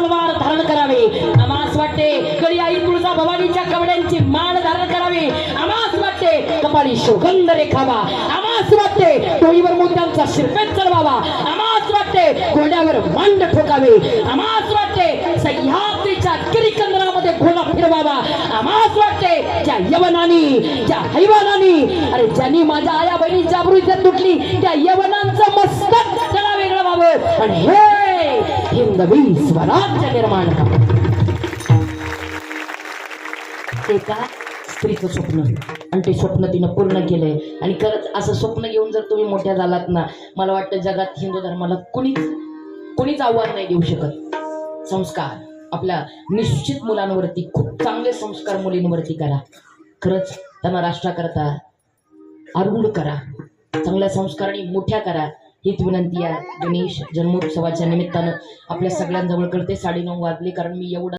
तलवार धारण करावी, आम्हास वाटते गळी आई तुळजा भवानीच्या कवड्यांची माळ धारण करावी, आम्हास वाटते कपाळी सुगंध रेखावा, आम्हास वाटते डोईवर मोत्यांचा शिरपेट चढवावा, आम्हास वाटते घोड्यावर मांड ठोकावे, आम्हास वाटते सह्याद्रीच्या गिरीकंदरामध्ये घोडा फिरवावा, आम्हास वाटते ज्या यवनानी ज्या हैवानानी अरे ज्यांनी माझ्या आया बहिणीच्या अब्रूच्या तुटली त्या यवनांचं मस्तक त्याला वेगळं व्हावं आणि हे हिंदवी स्वराज्य निर्माण करावं. ते का स्त्रीचं स्वप्न आणि ते स्वप्न तिनं पूर्ण केलंय. आणि खरंच असं स्वप्न घेऊन जर तुम्ही मोठ्या झालात ना, मला वाटतं जगात हिंदू धर्माला कुणीच आव्हान नाही देऊ शकत. संस्कार आपल्या निश्चित मुलांवरती खूप चांगले संस्कार मुलींवरती करा. खरंच त्यांना राष्ट्राकरता आरूढ करा, चांगल्या संस्काराने मोठ्या करा हीच विनंती आहे. गणेश जन्मोत्सवाच्या निमित्तानं आपल्या सगळ्यांजवळ करते. 9:30 वाजले, कारण मी एवढं